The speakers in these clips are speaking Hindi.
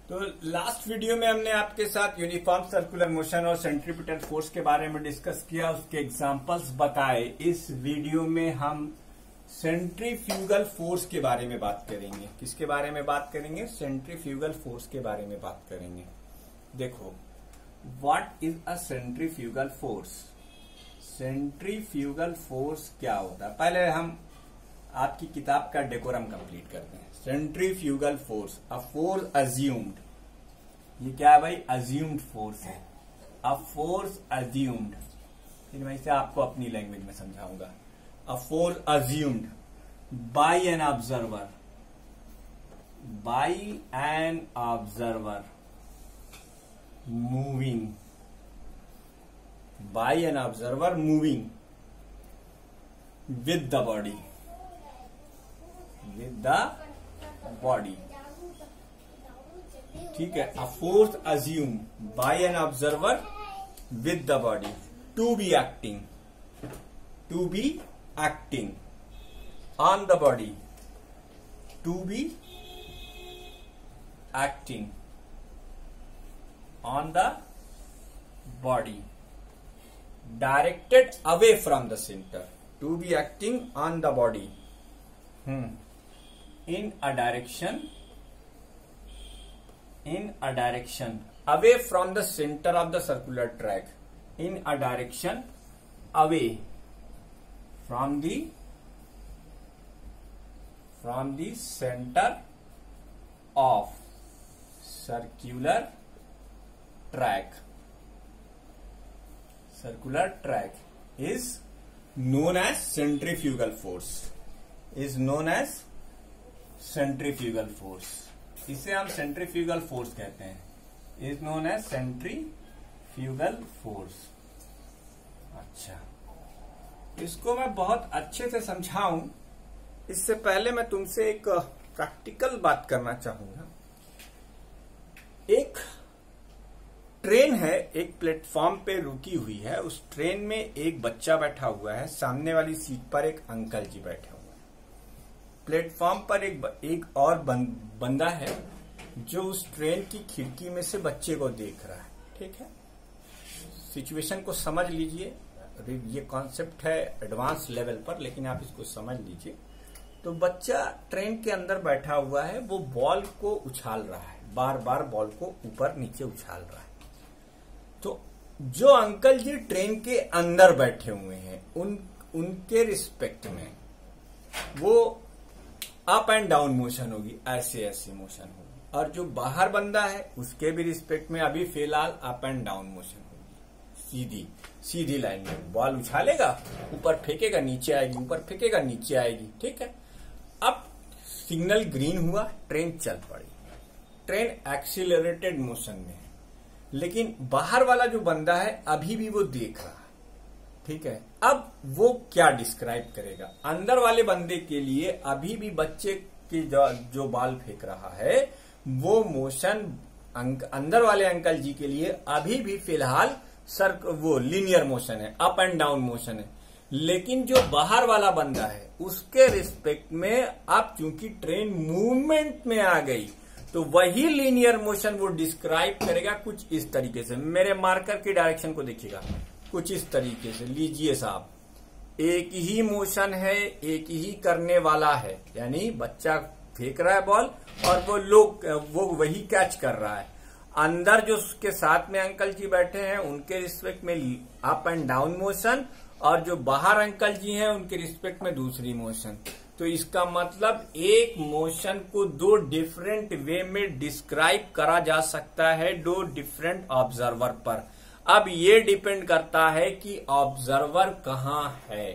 तो लास्ट वीडियो में हमने आपके साथ यूनिफॉर्म सर्कुलर मोशन और सेंट्रीपिटल फोर्स के बारे में डिस्कस किया, उसके एग्जांपल्स बताए। इस वीडियो में हम सेंट्रीफ्यूगल फोर्स के बारे में बात करेंगे। किसके बारे में बात करेंगे? सेंट्रीफ्यूगल फोर्स के बारे में बात करेंगे। देखो, what is a centrifugal force? Centrifugal force क्या होता है? पहले हम आपकी किताब का डेकोरम कंप्लीट करते हैं। सेंट्रीफ्यूगल फोर्स, अ फोर्स अज्यूम्ड। ये क्या है भाई? अज्यूम्ड फोर्स है। अ फोर्स अज्यूम्ड, फिर मैं इसे आपको अपनी लैंग्वेज में समझाऊंगा। A force assumed by an observer, by an observer moving, by an observer moving with the body, with the body। ठीक है। A force assume by an observer with the body to be acting, to be acting on the body, to be acting on the body, directed away from the center, to be acting on the body in a direction away from the center of the circular track, in a direction away from the center of circular track. Circular track is known as centrifugal force, is known as centrifugal force। इसे हम सेंट्रीफ्यूगल फोर्स कहते हैं, is known as centrifugal force. अच्छा, इसको मैं बहुत अच्छे से समझाऊं इससे पहले मैं तुमसे एक प्रैक्टिकल बात करना चाहूंगा। एक ट्रेन है, एक प्लेटफॉर्म पे रुकी हुई है। उस ट्रेन में एक बच्चा बैठा हुआ है, सामने वाली सीट पर एक अंकल जी बैठे हुए हैं। प्लेटफॉर्म पर एक और बंदा है जो उस ट्रेन की खिड़की में से बच्चे को देख रहा है। ठीक है, सिचुएशन को समझ लीजिए। ये कॉन्सेप्ट है एडवांस लेवल पर, लेकिन आप इसको समझ लीजिए। तो बच्चा ट्रेन के अंदर बैठा हुआ है, वो बॉल को उछाल रहा है, बार बार बॉल को ऊपर नीचे उछाल रहा है। तो जो अंकल जी ट्रेन के अंदर बैठे हुए हैं, उनके रिस्पेक्ट में वो अप एंड डाउन मोशन होगी, ऐसे ऐसे मोशन होगी। और जो बाहर बंदा है उसके भी रिस्पेक्ट में अभी फिलहाल अप एंड डाउन मोशन होगी, सीधी लाइन में। बॉल उछालेगा, ऊपर फेंकेगा, नीचे आएगी, ऊपर फेंकेगा, नीचे आएगी। ठीक है। अब सिग्नल ग्रीन हुआ, ट्रेन चल पड़ी। ट्रेन एक्सीलरेटेड मोशन में है, लेकिन बाहर वाला जो बंदा है अभी भी वो देख रहा है। ठीक है। अब वो क्या डिस्क्राइब करेगा? अंदर वाले बंदे के लिए अभी भी बच्चे की जो बॉल फेंक रहा है वो मोशन अंदर वाले अंकल जी के लिए अभी भी फिलहाल वो लीनियर मोशन है, अप एंड डाउन मोशन है। लेकिन जो बाहर वाला बंदा है उसके रिस्पेक्ट में अब चूंकि ट्रेन मूवमेंट में आ गई, तो वही लीनियर मोशन वो डिस्क्राइब करेगा कुछ इस तरीके से। मेरे मार्कर की डायरेक्शन को देखिएगा, कुछ इस तरीके से। लीजिए साहब, एक ही मोशन है, एक ही करने वाला है, यानी बच्चा फेंक रहा है बॉल और वो वही कैच कर रहा है। अंदर जो उसके साथ में अंकल जी बैठे हैं उनके रिस्पेक्ट में अप एंड डाउन मोशन, और जो बाहर अंकल जी हैं उनके रिस्पेक्ट में दूसरी मोशन। तो इसका मतलब एक मोशन को दो डिफरेंट वे में डिस्क्राइब करा जा सकता है, दो डिफरेंट ऑब्जर्वर पर। अब ये डिपेंड करता है कि ऑब्जर्वर कहाँ है।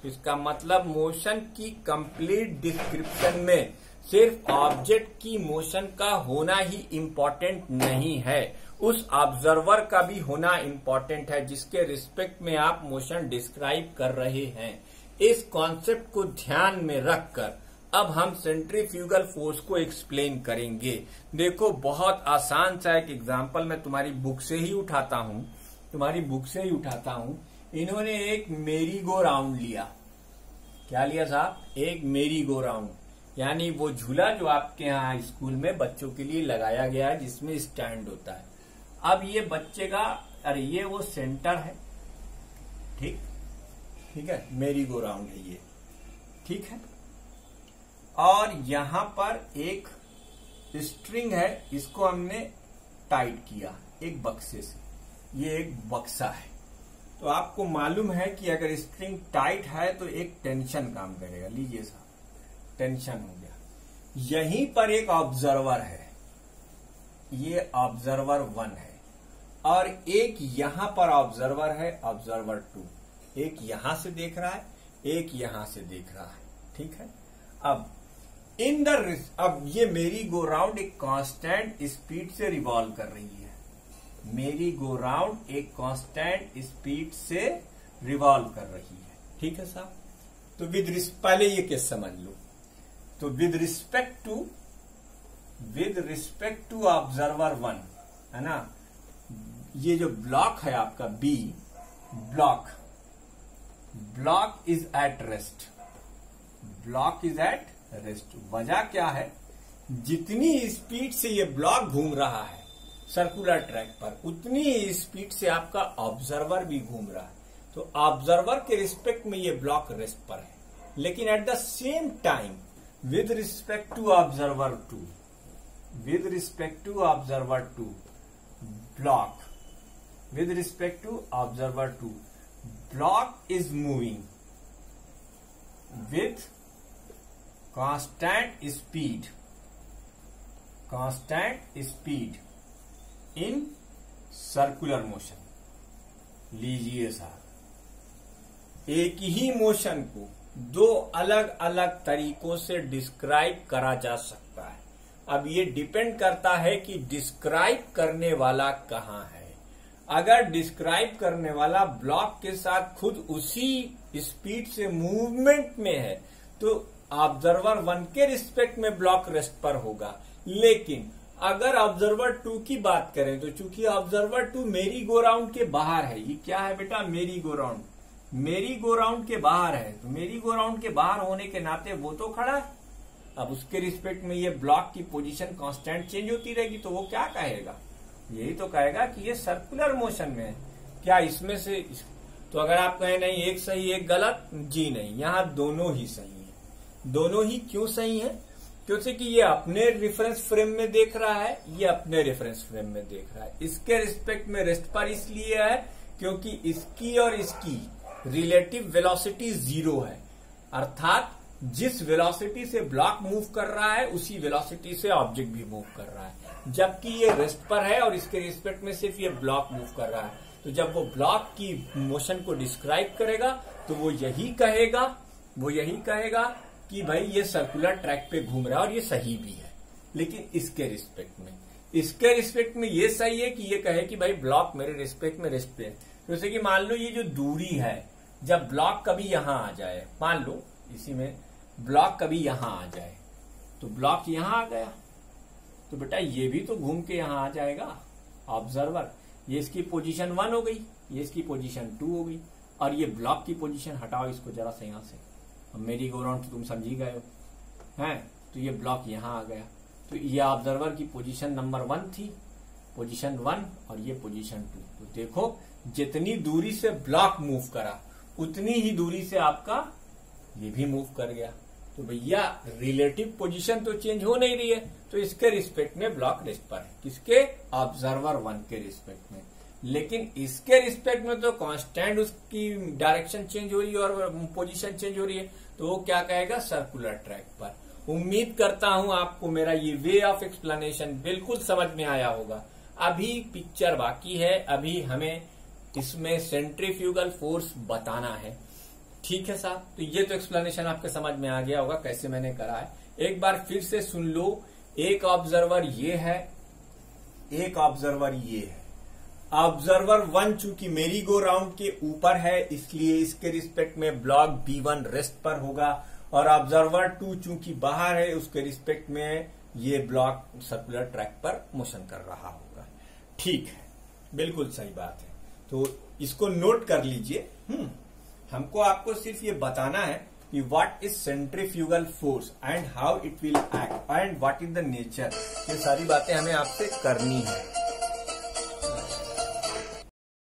तो इसका मतलब मोशन की कंप्लीट डिस्क्रिप्शन में सिर्फ ऑब्जेक्ट की मोशन का होना ही इम्पोर्टेंट नहीं है, उस ऑब्जर्वर का भी होना इम्पोर्टेंट है जिसके रिस्पेक्ट में आप मोशन डिस्क्राइब कर रहे हैं। इस कॉन्सेप्ट को ध्यान में रखकर अब हम सेंट्रीफ्यूगल फोर्स को एक्सप्लेन करेंगे। देखो, बहुत आसान सा एक एग्जांपल मैं तुम्हारी बुक से ही उठाता हूं। इन्होंने एक मेरी गो राउंड लिया। क्या लिया साहब? एक मेरी गो राउंड। यानी वो झूला जो आपके यहाँ स्कूल में बच्चों के लिए लगाया गया है जिसमें स्टैंड होता है। अब ये बच्चे का, अरे ये वो सेंटर है, ठीक है, मेरी गो राउंड है ये, ठीक है। और यहां पर एक स्ट्रिंग है, इसको हमने टाइट किया एक बक्से से, ये एक बक्सा है। तो आपको मालूम है कि अगर स्ट्रिंग टाइट है तो एक टेंशन काम करेगा। लीजिए साहब, टेंशन हो गया। यहीं पर एक ऑब्जर्वर है, ये ऑब्जर्वर 1 है, और एक यहां पर ऑब्जर्वर है, ऑब्जर्वर 2। एक यहां से देख रहा है, एक यहां से देख रहा है, ठीक है। अब ये मेरी गो राउंड एक कांस्टेंट स्पीड से रिवॉल्व कर रही है। मेरी गो राउंड एक कांस्टेंट स्पीड से रिवॉल्व कर रही है, ठीक है साहब। तो पहले ये केस समझ लो। तो विद रिस्पेक्ट टू ऑब्जर्वर 1, है ना, ये जो ब्लॉक है आपका B, block is at rest, block is at rest. वजह क्या है, जितनी स्पीड से ये ब्लॉक घूम रहा है सर्कुलर ट्रैक पर, उतनी स्पीड से आपका ऑब्जर्वर भी घूम रहा है। तो ऑब्जर्वर के रिस्पेक्ट में ये ब्लॉक रेस्ट पर है, लेकिन at the same time with respect to observer 2, block is moving with constant speed in circular motion. लीजिए साहब, एक ही मोशन को दो अलग अलग तरीकों से डिस्क्राइब करा जा सकता है। अब ये डिपेंड करता है कि डिस्क्राइब करने वाला कहाँ है। अगर डिस्क्राइब करने वाला ब्लॉक के साथ खुद उसी स्पीड से मूवमेंट में है तो ऑब्जर्वर 1 के रिस्पेक्ट में ब्लॉक रेस्ट पर होगा। लेकिन अगर ऑब्जर्वर 2 की बात करें तो चूंकि ऑब्जर्वर 2 मेरी गो राउंड के बाहर है, ये क्या है बेटा, मेरी गो राउंड, मेरी गो राउंड के बाहर है, तो मेरी गो राउंड के बाहर होने के नाते वो तो खड़ा है। अब उसके रिस्पेक्ट में ये ब्लॉक की पोजीशन कांस्टेंट चेंज होती रहेगी, तो वो क्या कहेगा, यही तो कहेगा कि ये सर्कुलर मोशन में है। क्या इसमें से तो अगर आप कहें नहीं एक सही एक गलत, जी नहीं, यहां दोनों ही सही है। दोनों ही क्यों सही है, क्योंकि कि ये अपने रेफरेंस फ्रेम में देख रहा है, ये अपने रेफरेंस फ्रेम में देख रहा है। इसके रिस्पेक्ट में रेस्ट पर इसलिए है क्योंकि इसकी और इसकी रिलेटिव वेलोसिटी 0 है, अर्थात जिस वेलोसिटी से ब्लॉक मूव कर रहा है उसी वेलोसिटी से ऑब्जेक्ट भी मूव कर रहा है। जबकि ये रेस्ट पर है और इसके रिस्पेक्ट में सिर्फ ये ब्लॉक मूव कर रहा है, तो जब वो ब्लॉक की मोशन को डिस्क्राइब करेगा तो वो यही कहेगा कि भाई ये सर्कुलर ट्रैक पे घूम रहा है और ये सही भी है। लेकिन इसके रिस्पेक्ट में ये सही है कि ये कहे कि भाई ब्लॉक मेरे रिस्पेक्ट में रेस्ट पे है। जैसे कि मान लो ये जो दूरी है, जब ब्लॉक कभी यहां आ जाए, मान लो इसी में ब्लॉक कभी यहां आ जाए तो ब्लॉक यहां आ गया, तो बेटा ये भी तो घूम के यहां आ जाएगा ऑब्जर्वर। ये इसकी पोजीशन 1 हो गई, ये इसकी पोजीशन 2 हो गई, और ये ब्लॉक की पोजीशन हटाओ इसको जरा से यहां से। अब मेरी गो राउंड तो तुम समझ ही गए हो, हैं, तो ये ब्लॉक यहां आ गया, तो ये ऑब्जर्वर की पोजीशन नंबर 1 थी, पोजीशन 1, और ये पोजीशन 2। तो देखो जितनी दूरी से ब्लॉक मूव करा उतनी ही दूरी से आपका ये भी मूव कर गया। तो भैया रिलेटिव पोजीशन तो चेंज हो नहीं रही है, तो इसके रिस्पेक्ट में ब्लॉक रेस्ट पर है, किसके, ऑब्जर्वर 1 के रिस्पेक्ट में। लेकिन इसके रिस्पेक्ट में तो कांस्टेंट उसकी डायरेक्शन चेंज हो रही है और पोजीशन चेंज हो रही है, तो वो क्या कहेगा, सर्कुलर ट्रैक पर। उम्मीद करता हूं आपको मेरा ये वे ऑफ एक्सप्लेनेशन बिल्कुल समझ में आया होगा। अभी पिक्चर बाकी है, अभी हमें इसमें सेंट्रीफ्यूगल फोर्स बताना है, ठीक है साहब। तो ये तो एक्सप्लेनेशन आपके समझ में आ गया होगा कैसे मैंने करा है। एक बार फिर से सुन लो, एक ऑब्जर्वर ये है, एक ऑब्जर्वर ये है। ऑब्जर्वर 1 चूंकि मेरी गो राउंड के ऊपर है इसलिए इसके रिस्पेक्ट में ब्लॉक B1 रेस्ट पर होगा, और ऑब्जर्वर 2 चूंकि बाहर है उसके रिस्पेक्ट में ये ब्लॉक सर्कुलर ट्रैक पर मोशन कर रहा होगा। ठीक है, बिल्कुल सही बात है। तो इसको नोट कर लीजिए। हमको आपको सिर्फ ये बताना है कि what is centrifugal force and how it will act and what is the nature. ये सारी बातें हमें आपसे करनी है।